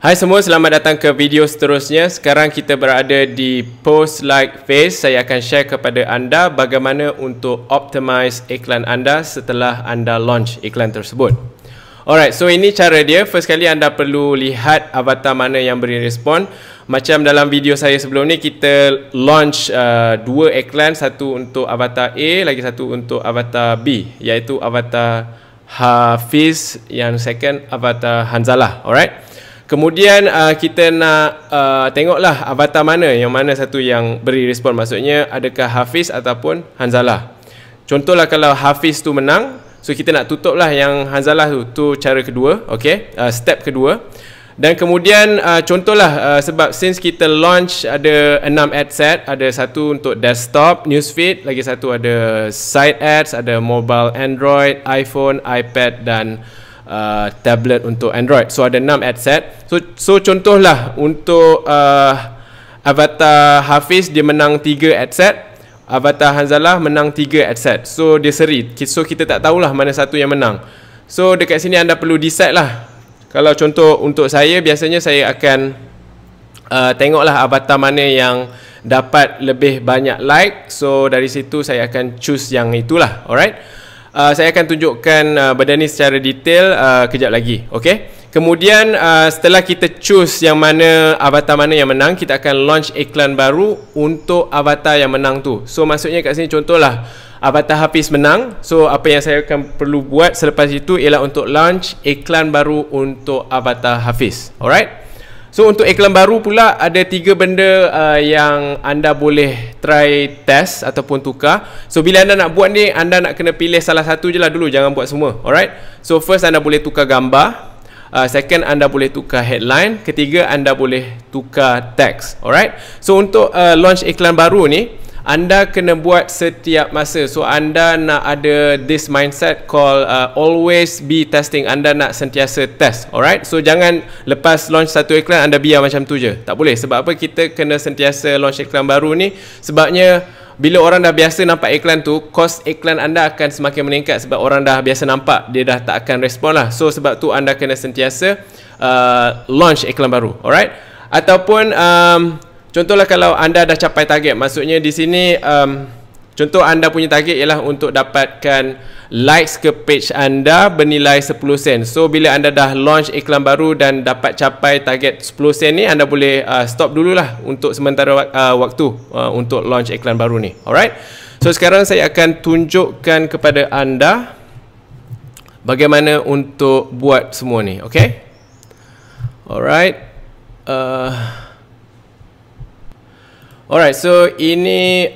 Hai semua, selamat datang ke video seterusnya. Sekarang kita berada di post like phase. Saya akan share kepada anda bagaimana untuk optimize iklan anda setelah anda launch iklan tersebut. Alright, so ini cara dia. First kali anda perlu lihat avatar mana yang beri respon. Macam dalam video saya sebelum ni, kita launch dua iklan, satu untuk avatar A, lagi satu untuk avatar B, iaitu avatar Hafiz, yang second avatar Hanzalah. Alright. Kemudian kita nak tengoklah avatar mana, yang mana satu yang beri respon. Maksudnya adakah Hafiz ataupun Hanzalah. Contohlah kalau Hafiz tu menang, so kita nak tutuplah yang Hanzalah tu cara kedua, okay? Step kedua. Dan kemudian contohlah sebab since kita launch ada 6 ad set, ada satu untuk desktop, newsfeed, lagi satu ada site ads, ada mobile Android, iPhone, iPad dan tablet untuk Android. So ada 6 ad set. So contohlah untuk avatar Hafiz dia menang 3 ad set, avatar Hanzalah menang 3 ad set. So dia seri. So kita tak tahulah mana satu yang menang. So dekat sini anda perlu decide lah. Kalau contoh untuk saya, biasanya saya akan tengoklah avatar mana yang dapat lebih banyak like. So dari situ saya akan choose yang itulah. Alright. Saya akan tunjukkan benda ni secara detail kejap lagi. Okay. Kemudian setelah kita choose yang mana avatar mana yang menang, kita akan launch iklan baru untuk avatar yang menang tu. So maksudnya kat sini contohlah avatar Hafiz menang. So apa yang saya akan perlu buat selepas itu ialah untuk launch iklan baru untuk avatar Hafiz. Alright. So untuk iklan baru pula ada 3 benda yang anda boleh try test ataupun tukar. So bila anda nak buat ni, anda nak kena pilih salah satu je lah dulu, jangan buat semua. Alright. So first anda boleh tukar gambar, second anda boleh tukar headline, ketiga anda boleh tukar teks. Alright. So untuk launch iklan baru ni, anda kena buat setiap masa. So anda nak ada this mindset called always be testing. Anda nak sentiasa test. Alright. So jangan lepas launch satu iklan anda biar macam tu je. Tak boleh. Sebab apa? Kita kena sentiasa launch iklan baru ni. Sebabnya bila orang dah biasa nampak iklan tu, kos iklan anda akan semakin meningkat. Sebab orang dah biasa nampak, dia dah tak akan respon lah. So sebab tu anda kena sentiasa launch iklan baru. Alright. Ataupun contohlah kalau anda dah capai target, maksudnya di sini contoh anda punya target ialah untuk dapatkan likes ke page anda bernilai 10 sen. So bila anda dah launch iklan baru dan dapat capai target 10 sen ni, anda boleh stop dululah untuk sementara waktu untuk launch iklan baru ni. Alright. So sekarang saya akan tunjukkan kepada anda bagaimana untuk buat semua ni. Okay. Alright. Alright, so ini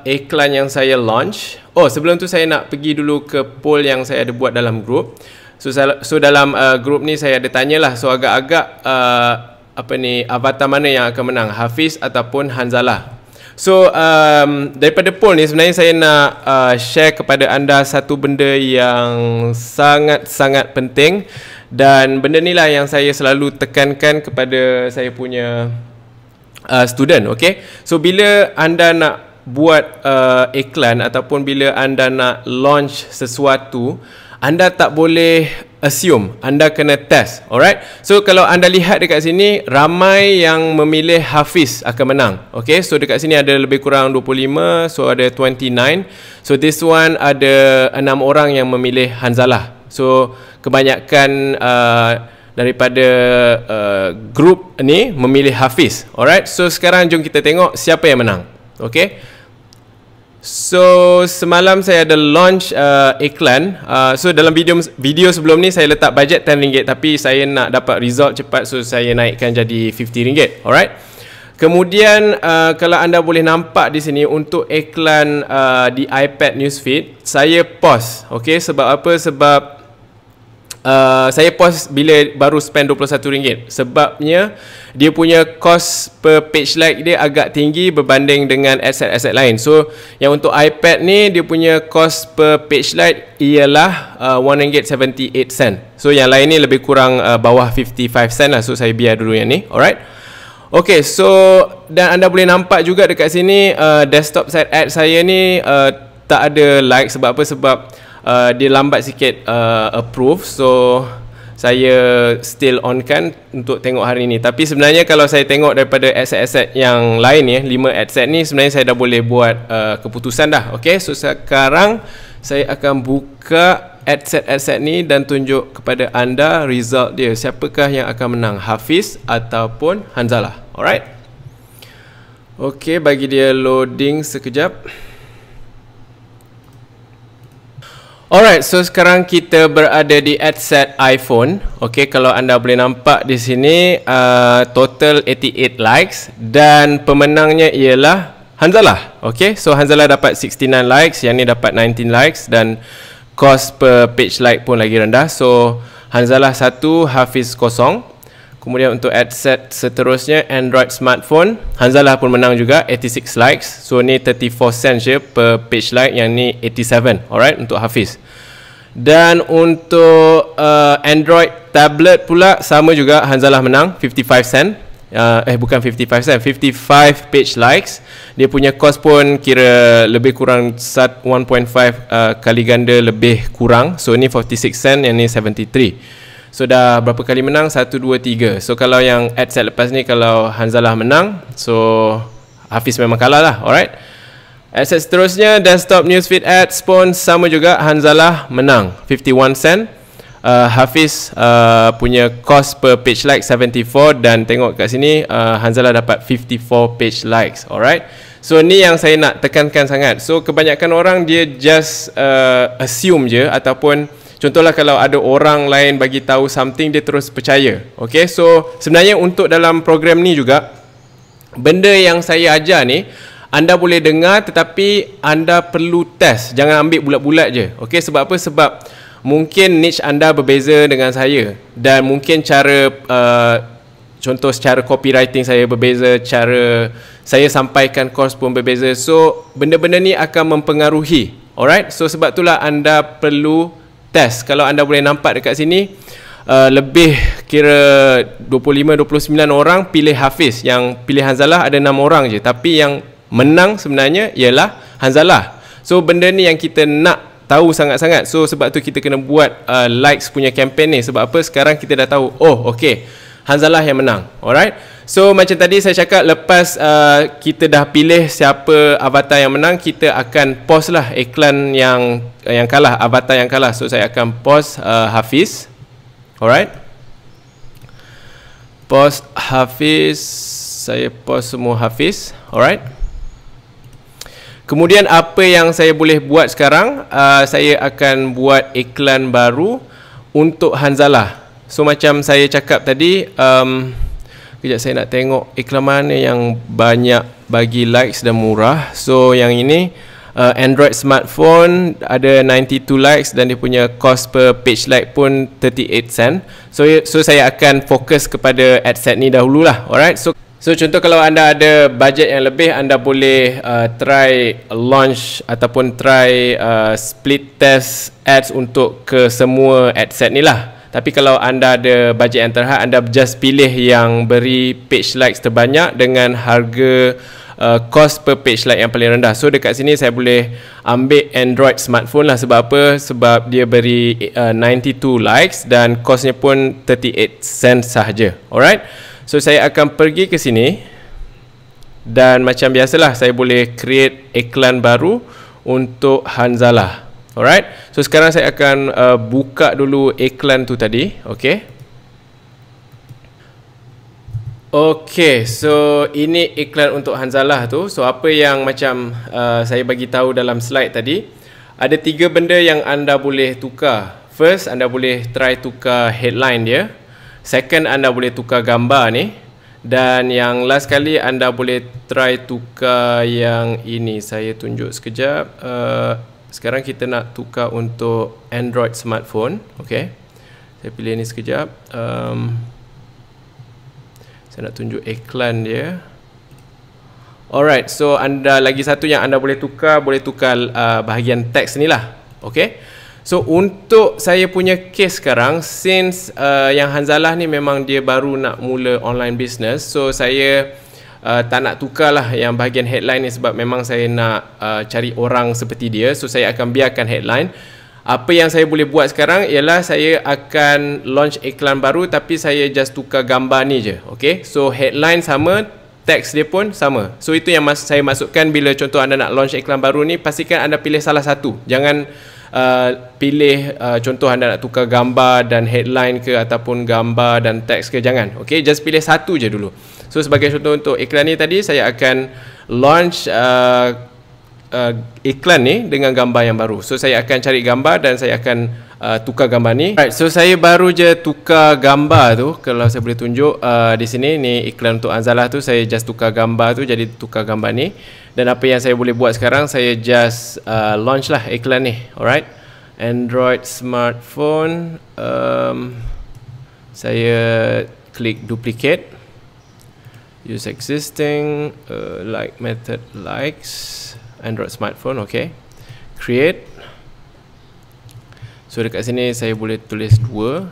iklan yang saya launch. Oh, sebelum tu saya nak pergi dulu ke poll yang saya ada buat dalam group. So dalam group ni saya ada tanyalah. So agak-agak avatar mana yang akan menang, Hafiz ataupun Hanzalah. So daripada poll ni sebenarnya saya nak share kepada anda satu benda yang sangat-sangat penting. Dan benda ni lah yang saya selalu tekankan kepada saya punya student. Okay. So bila anda nak buat iklan ataupun bila anda nak launch sesuatu, anda tak boleh assume, anda kena test. Alright. So kalau anda lihat dekat sini, ramai yang memilih Hafiz akan menang. Okay. So dekat sini ada lebih kurang 25. So ada 29. So this one ada 6 orang yang memilih Hanzalah. So kebanyakan daripada grup ni memilih Hafiz. Alright. So sekarang jom kita tengok siapa yang menang. Okay. So semalam saya ada launch iklan. So dalam video sebelum ni saya letak budget RM10, tapi saya nak dapat result cepat, so saya naikkan jadi RM50. Alright. Kemudian kalau anda boleh nampak di sini untuk iklan di iPad newsfeed, saya pause. Okay. Sebab apa? Sebab saya pause bila baru spend RM21. Sebabnya dia punya cost per page like dia agak tinggi berbanding dengan aset-aset lain. So yang untuk iPad ni dia punya cost per page like ialah RM1.78. So yang lain ni lebih kurang bawah 55 sen lah. So saya biar dulu yang ni. Alright. Okay, so dan anda boleh nampak juga dekat sini desktop site ad saya ni tak ada like. Sebab apa? Sebab dia lambat sikit approve. So saya still on kan untuk tengok hari ni. Tapi sebenarnya kalau saya tengok daripada aset-aset yang lain ya, 5 aset ni sebenarnya saya dah boleh buat keputusan dah. Okay, so sekarang saya akan buka aset-aset ni dan tunjuk kepada anda result dia. Siapakah yang akan menang, Hafiz ataupun Hanzalah. Alright. Okay, bagi dia loading sekejap. Alright, so sekarang kita berada di aset iPhone. Okay, kalau anda boleh nampak di sini total 88 likes dan pemenangnya ialah Hanzalah. Okay, so Hanzalah dapat 69 likes, yang ni dapat 19 likes dan cost per page like pun lagi rendah. So Hanzalah 1, Hafiz 0. Kemudian untuk aset seterusnya Android smartphone, Hanzalah pun menang juga, 86 likes. So ni 34 cents je per page like, yang ni 87. Alright, untuk Hafiz. Dan untuk Android tablet pula sama juga, Hanzalah menang 55 cent. Bukan 55 cent, 55 page likes. Dia punya cost pun kira lebih kurang 1.5 kali ganda lebih kurang. So ni 46 cent, yang ni 73. So dah berapa kali menang? 1, 2, 3. So kalau yang aset lepas ni, kalau Hanzalah menang, so Hafiz memang kalah lah. Alright. Aset seterusnya desktop newsfeed ads pun sama juga, Hanzalah menang 51 cent. Hafiz punya cost per page like 74, dan tengok kat sini Hanzalah dapat 54 page likes. Alright. So ni yang saya nak tekankan sangat. So kebanyakan orang dia just assume je, ataupun contohlah kalau ada orang lain bagi tahu something, dia terus percaya. Okay, so sebenarnya untuk dalam program ni juga, benda yang saya ajar ni anda boleh dengar, tetapi anda perlu test. Jangan ambil bulat-bulat je. Okay, sebab apa? Sebab mungkin niche anda berbeza dengan saya, dan mungkin cara contoh secara copywriting saya berbeza, cara saya sampaikan course pun berbeza. So benda-benda ni akan mempengaruhi. Alright, so sebab itulah anda perlu test. Kalau anda boleh nampak dekat sini, lebih kira 25-29 orang pilih Hafiz. Yang pilih Hanzalah ada 6 orang je, tapi yang menang sebenarnya ialah Hanzalah. So benda ni yang kita nak tahu sangat-sangat. So sebab tu kita kena buat likes punya campaign ni. Sebab apa? Sekarang kita dah tahu, oh okay, Hanzalah yang menang. Alright. So macam tadi saya cakap, lepas kita dah pilih siapa avatar yang menang, kita akan post lah iklan yang kalah, avatar yang kalah. So saya akan post Hafiz. Alright. Post Hafiz. Saya post semua Hafiz. Alright. Kemudian apa yang saya boleh buat sekarang, saya akan buat iklan baru untuk Hanzalah. So macam saya cakap tadi, kejap saya nak tengok iklan mana yang banyak bagi likes dan murah. So yang ini Android smartphone ada 92 likes dan dia punya cost per page like pun 38 cent. So saya akan fokus kepada adset ni dahululah. Alright. So contoh kalau anda ada budget yang lebih, anda boleh try launch ataupun try split test ads untuk ke semua adset ni lah. Tapi kalau anda ada budget yang terhad, anda just pilih yang beri page likes terbanyak dengan harga cost per page like yang paling rendah. So dekat sini saya boleh ambil Android smartphone lah. Sebab apa? Sebab dia beri 92 likes dan costnya pun 38 cents sahaja. Alright. So saya akan pergi ke sini, dan macam biasalah saya boleh create iklan baru untuk Hanzalah. Alright. So sekarang saya akan buka dulu iklan tu tadi. Okay. Okay, so ini iklan untuk Hanzalah tu. So apa yang macam saya bagi tahu dalam slide tadi, ada 3 benda yang anda boleh tukar. First, anda boleh try tukar headline dia. Second, anda boleh tukar gambar ni. Dan yang last kali, anda boleh try tukar yang ini. Saya tunjuk sekejap. Sekarang kita nak tukar untuk Android smartphone. Okay, saya pilih ni sekejap. Saya nak tunjuk iklan dia. Alright, so anda lagi satu yang anda boleh tukar bahagian teks ni lah. Okay, so untuk saya punya case sekarang, since yang Hanzalah ni memang dia baru nak mula online business, so saya tak nak tukar lah yang bahagian headline ni, sebab memang saya nak cari orang seperti dia. So saya akan biarkan headline. Apa yang saya boleh buat sekarang ialah saya akan launch iklan baru, tapi saya just tukar gambar ni je. Okay, so headline sama, teks dia pun sama. So itu yang saya masukkan bila contoh anda nak launch iklan baru ni, pastikan anda pilih salah satu. Jangan pilih contoh anda nak tukar gambar dan headline ke, ataupun gambar dan teks ke, jangan. Okay, just pilih satu je dulu. So sebagai contoh untuk iklan ni tadi, saya akan launch iklan ni dengan gambar yang baru. So saya akan cari gambar dan saya akan tukar gambar ni. Right, so saya baru je tukar gambar tu. Kalau saya boleh tunjuk di sini, ni iklan untuk Anzalah tu, saya just tukar gambar tu jadi tukar gambar ni. Dan apa yang saya boleh buat sekarang, saya just launch lah iklan ni. Alright, Android smartphone, saya klik duplicate, use existing, like method likes, Android smartphone, okay, create. So dekat sini saya boleh tulis 2.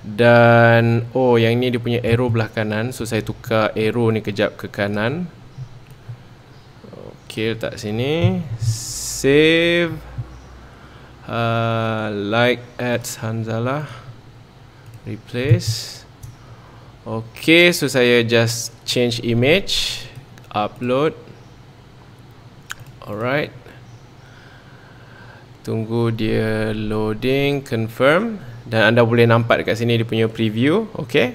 Dan oh, yang ni dia punya arrow belah kanan, so saya tukar arrow ni kejap ke kanan. Okay, letak sini, save, like ads Hanzalah, replace. Okay, so saya just change image, upload. Alright, tunggu dia loading, confirm, dan anda boleh nampak dekat sini dia punya preview. Okay,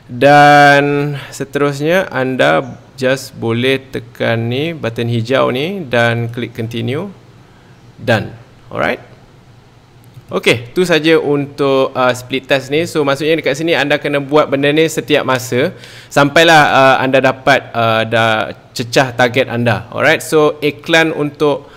dan seterusnya anda just boleh tekan ni button hijau ni dan klik continue, done. Alright, okay, tu saja untuk split test ni. So maksudnya dekat sini anda kena buat benda ni setiap masa sampailah anda dapat dah cecah target anda. Alright, so iklan untuk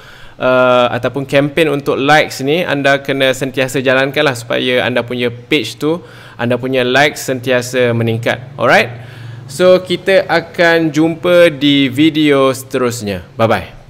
ataupun campaign untuk likes ni anda kena sentiasa jalankan lah, supaya anda punya page tu, anda punya likes sentiasa meningkat. Alright, so kita akan jumpa di video seterusnya. Bye bye.